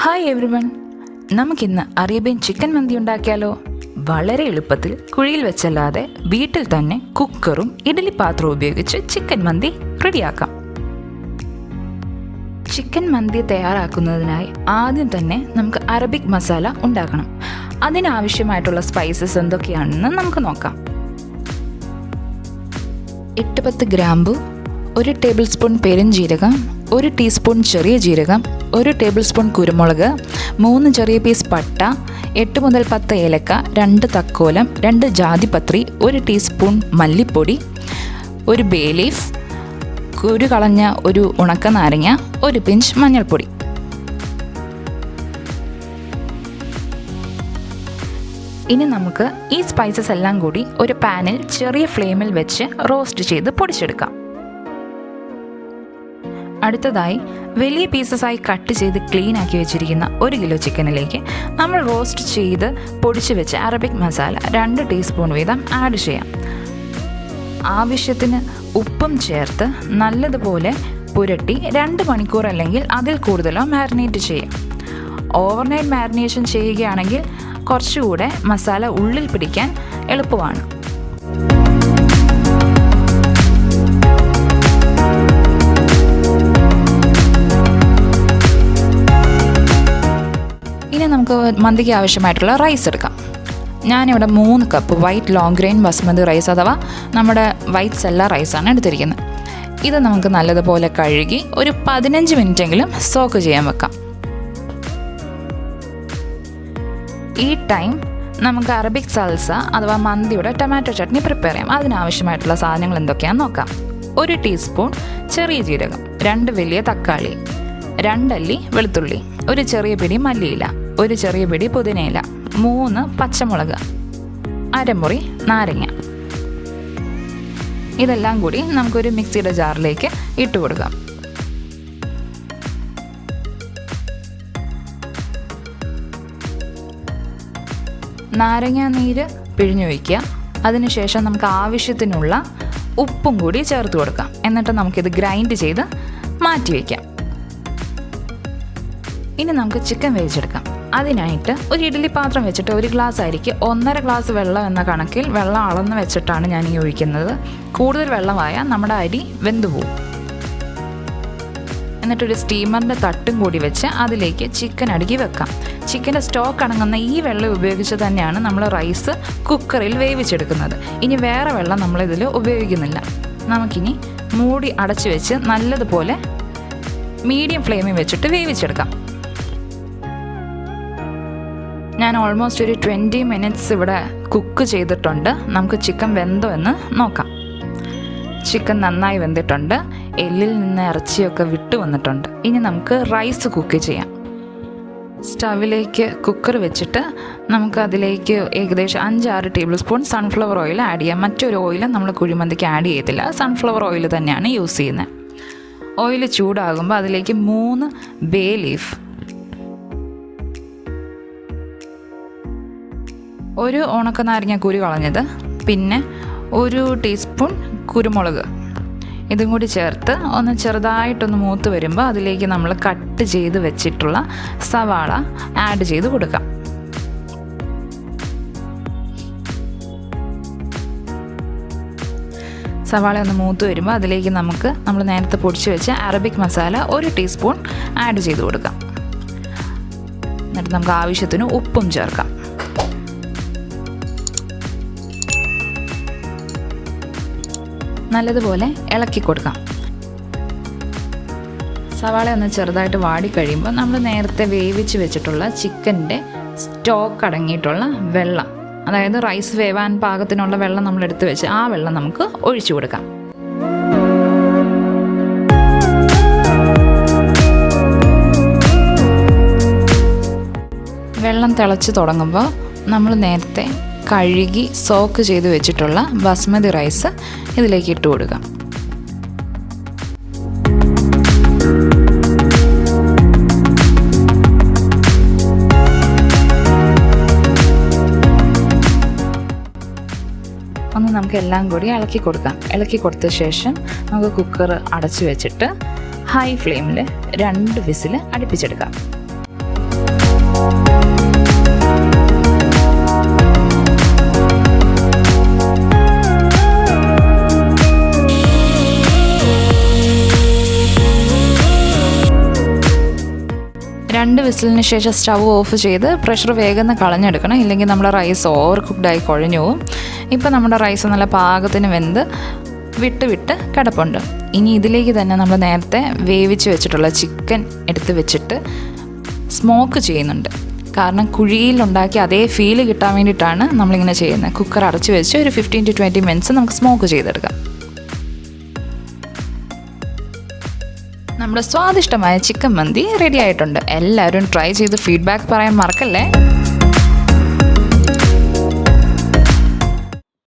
Hi everyone, നമുക്കിന്ന് Arabian chicken മന്തി ഉണ്ടാക്കിയാലോ? വളരെ എളുപ്പത്തിൽ കുഴിയിൽ വെച്ചല്ലാതെ വീട്ടിൽ തന്നെ കുക്കറും ഇഡ്ഡലി പാത്രവും ഉപയോഗിച്ച് ചിക്കൻ മന്തി റെഡിയാക്കാം. ചിക്കൻ മന്തി തയ്യാറാക്കുന്നതിനായി ആദ്യം തന്നെ നമുക്ക് അറബിക് മസാല ഉണ്ടാക്കണം. അതിനാവശ്യമായിട്ടുള്ള സ്പൈസസ് എന്തൊക്കെയാണെന്ന് നമുക്ക് നോക്കാം. 8-10 ഗ്രാമ്പു, 1 ടേബിൾ സ്പൂൺ പെരുംജീരകം, 1 ടീസ്പൂൺ ചെറിയ ജീരകം, 1 ടേബിൾ സ്പൂൺ കുരുമുളക്, 3 ചെറിയ പീസ് പട്ട, 8 മുതൽ 10 ഏലക്ക, 2 തക്കോലം, 2 ജാതിപത്രി, 1 ടീസ്പൂൺ മല്ലിപ്പൊടി, 1 ബേ ലീഫ്, കുരു കളഞ്ഞ 1 ഉണക്ക നാരങ്ങ, 1 പിഞ്ച് മഞ്ഞൾപ്പൊടി. ഇനി നമുക്ക് ഈ സ്പൈസസ് എല്ലാം കൂടി ഒരു പാനിൽ ചെറിയ ഫ്ലെയിമിൽ വെച്ച് റോസ്റ്റ് ചെയ്ത് പൊടിച്ചെടുക്കാം. അടുത്തതായി വലിയ പീസസായി കട്ട് ചെയ്ത് ക്ലീൻ ആക്കി വെച്ചിരിക്കുന്ന 1 കിലോ ചിക്കനിലേക്ക് നമ്മൾ റോസ്റ്റ് ചെയ്ത് പൊടിച്ചു വെച്ച അറബിക് മസാല 2 ടീസ്പൂൺ വീതം ആഡ് ചെയ്യാം. ആവശ്യത്തിന് ഉപ്പും ചേർത്ത് നല്ലതുപോലെ പുരട്ടി 2 മണിക്കൂർ അല്ലെങ്കിൽ അതിൽ കൂടുതലോ മാരിനേറ്റ് ചെയ്യാം. ഓവർനൈറ്റ് മാരിനേഷൻ ചെയ്യുകയാണെങ്കിൽ കുറച്ചുകൂടെ മസാല ഉള്ളിൽ പിടിക്കാൻ എളുപ്പമാണ്. ഇനി നമുക്ക് മന്തിക്ക് ആവശ്യമായിട്ടുള്ള റൈസ് എടുക്കാം. ഞാനിവിടെ 3 cup white long grain basmati rice അഥവാ നമ്മുടെ വൈറ്റ് സെല്ല റൈസാണ് എടുത്തിരിക്കുന്നത്. ഇത് നമുക്ക് നല്ലതുപോലെ കഴുകി ഒരു 15 മിനിറ്റെങ്കിലും സോക്ക് ചെയ്യാൻ വെക്കാം. ഈ ടൈം നമുക്ക് അറബിക് സൽസ അഥവാ മന്തിയുടെ ടൊമാറ്റോ ചട്നി പ്രിപ്പയർ ചെയ്യാം. അതിനാവശ്യമായിട്ടുള്ള സാധനങ്ങൾ എന്തൊക്കെയാണെന്ന് നോക്കാം. 1 ടീസ്പൂൺ ചെറിയ ജീരകം, 2 വലിയ തക്കാളി, 2 അല്ലി വെളുത്തുള്ളി, 1 ചെറിയ പിടി മല്ലിയില, 1 ചെറിയ പിടി പുതിനയില, 3 പച്ചമുളക്, അരമുറി നാരങ്ങ. ഇതെല്ലാം കൂടി നമുക്കൊരു മിക്സിയുടെ ജാറിലേക്ക് ഇട്ട് കൊടുക്കാം. നാരങ്ങ നീര് പിഴിഞ്ഞൊഴിക്കുക. അതിനുശേഷം നമുക്ക് ആവശ്യത്തിനുള്ള ഉപ്പും കൂടി ചേർത്ത് കൊടുക്കാം. എന്നിട്ട് നമുക്കിത് ഗ്രൈൻഡ് ചെയ്ത് മാറ്റി വയ്ക്കാം. ഇനി നമുക്ക് ചിക്കൻ വേവിച്ചെടുക്കാം. അതിനായിട്ട് ഒരു ഇഡ്ഡലി പാത്രം വെച്ചിട്ട് 1 ഗ്ലാസ് അരിക്ക് 1.5 ഗ്ലാസ് വെള്ളം എന്ന കണക്കിൽ വെള്ളം അളന്ന് വെച്ചിട്ടാണ് ഞാൻ ഈ ഒഴിക്കുന്നത്. കൂടുതൽ വെള്ളമായാൽ നമ്മുടെ അരി വെന്തു പോകും. എന്നിട്ടൊരു സ്റ്റീമറിൻ്റെ തട്ടും കൂടി വെച്ച് അതിലേക്ക് ചിക്കൻ അടുക്കി വെക്കാം. ചിക്കൻ്റെ സ്റ്റോക്ക് അടങ്ങുന്ന ഈ വെള്ളം ഉപയോഗിച്ച് തന്നെയാണ് നമ്മൾ റൈസ് കുക്കറിൽ വേവിച്ചെടുക്കുന്നത്. ഇനി വേറെ വെള്ളം നമ്മളിതിൽ ഉപയോഗിക്കുന്നില്ല. നമുക്കിനി മൂടി അടച്ചു വെച്ച് നല്ലതുപോലെ മീഡിയം ഫ്ലെയിമിൽ വെച്ചിട്ട് വേവിച്ചെടുക്കാം. ഞാൻ ഓൾമോസ്റ്റ് ഒരു 20 മിനിറ്റ്സ് ഇവിടെ കുക്ക് ചെയ്തിട്ടുണ്ട്. നമുക്ക് ചിക്കൻ വെന്തോ എന്ന് നോക്കാം. ചിക്കൻ നന്നായി വെന്തിട്ടുണ്ട്. എല്ലിൽ നിന്ന് ഇറച്ചിയൊക്കെ വിട്ടു വന്നിട്ടുണ്ട്. ഇനി നമുക്ക് റൈസ് കുക്ക് ചെയ്യാം. സ്റ്റവിലേക്ക് കുക്കർ വെച്ചിട്ട് നമുക്ക് അതിലേക്ക് ഏകദേശം 5-6 table spoon sunflower oil add ചെയ്യാം. മറ്റൊരു ഓയിൽ നമ്മൾ കുഴിമന്തിക്ക് ആഡ് ചെയ്യത്തില്ല. സൺഫ്ലവർ ഓയിൽ തന്നെയാണ് യൂസ് ചെയ്യുന്നത്. ഓയിൽ ചൂടാകുമ്പോൾ അതിലേക്ക് 3 ബേ ലീഫ്, 1 ഉണക്ക നാരങ്ങ കുരു കളഞ്ഞത്, പിന്നെ 1 ടീസ്പൂൺ കുരുമുളക്, ഇതും കൂടി ചേർത്ത് ഒന്ന് ചെറുതായിട്ടൊന്ന് മൂത്ത് വരുമ്പോൾ അതിലേക്ക് നമ്മൾ കട്ട് ചെയ്ത് വെച്ചിട്ടുള്ള സവാള ആഡ് ചെയ്ത് കൊടുക്കാം. സവാള ഒന്ന് മൂത്ത് വരുമ്പോൾ അതിലേക്ക് നമ്മൾ നേരത്തെ പൊടിച്ച് വെച്ച അറബിക് മസാല 1 ടീസ്പൂൺ ആഡ് ചെയ്ത് കൊടുക്കാം. എന്നിട്ട് നമുക്ക് ആവശ്യത്തിന് ഉപ്പും ചേർക്കാം. നല്ലതുപോലെ ഇളക്കി കൊടുക്കാം. സവാള ഒന്ന് ചെറുതായിട്ട് വാടിക്കഴിയുമ്പോൾ നമ്മൾ നേരത്തെ വേവിച്ച് വെച്ചിട്ടുള്ള ചിക്കൻ്റെ സ്റ്റോക്ക് അടങ്ങിയിട്ടുള്ള വെള്ളം, അതായത് റൈസ് വേവാൻ പാകത്തിനുള്ള വെള്ളം നമ്മൾ എടുത്ത് വെച്ച് ആ വെള്ളം നമുക്ക് ഒഴിച്ചു കൊടുക്കാം. വെള്ളം തിളച്ച് തുടങ്ങുമ്പോൾ നമ്മൾ നേരത്തെ കഴുകി സോക്ക് ചെയ്ത് വെച്ചിട്ടുള്ള ബസ്മതി റൈസ് ഇതിലേക്ക് ഇട്ട് കൊടുക്കാം. ഒന്ന് നമുക്ക് എല്ലാം കൂടി ഇളക്കി കൊടുക്കാം. ഇളക്കി കൊടുത്ത ശേഷം നമുക്ക് കുക്കർ അടച്ചു വെച്ചിട്ട് ഹൈ ഫ്ലെയിമിൽ 2 വിസിൽ അടുപ്പിച്ചെടുക്കാം. രണ്ട് വിസിലിന് ശേഷം സ്റ്റൗ ഓഫ് ചെയ്ത് പ്രഷർ വേഗം കളഞ്ഞെടുക്കണം, ഇല്ലെങ്കിൽ നമ്മുടെ റൈസ് ഓവർ കുക്ക്ഡായി കുഴഞ്ഞു പോവും. ഇപ്പോൾ നമ്മുടെ റൈസ് നല്ല പാകത്തിന് വെന്ത് വിട്ട് കിടപ്പുണ്ട്. ഇനി ഇതിലേക്ക് തന്നെ നമ്മൾ നേരത്തെ വേവിച്ച് വെച്ചിട്ടുള്ള ചിക്കൻ എടുത്ത് വെച്ചിട്ട് സ്മോക്ക് ചെയ്യുന്നുണ്ട്. കാരണം കുഴിയിലുണ്ടാക്കി അതേ ഫീല് കിട്ടാൻ വേണ്ടിയിട്ടാണ് നമ്മളിങ്ങനെ ചെയ്യുന്നത്. കുക്കർ അടച്ച് വെച്ച് ഒരു 15 to 20 മിനിറ്റ്സ് നമുക്ക് സ്മോക്ക് ചെയ്തെടുക്കാം. നമ്മുടെ സ്വാദിഷ്ടമായ ചിക്കൻ മന്തി റെഡി ആയിട്ടുണ്ട്. എല്ലാവരും ട്രൈ ചെയ്ത് ഫീഡ്ബാക്ക് പറയാൻ മറക്കല്ലേ.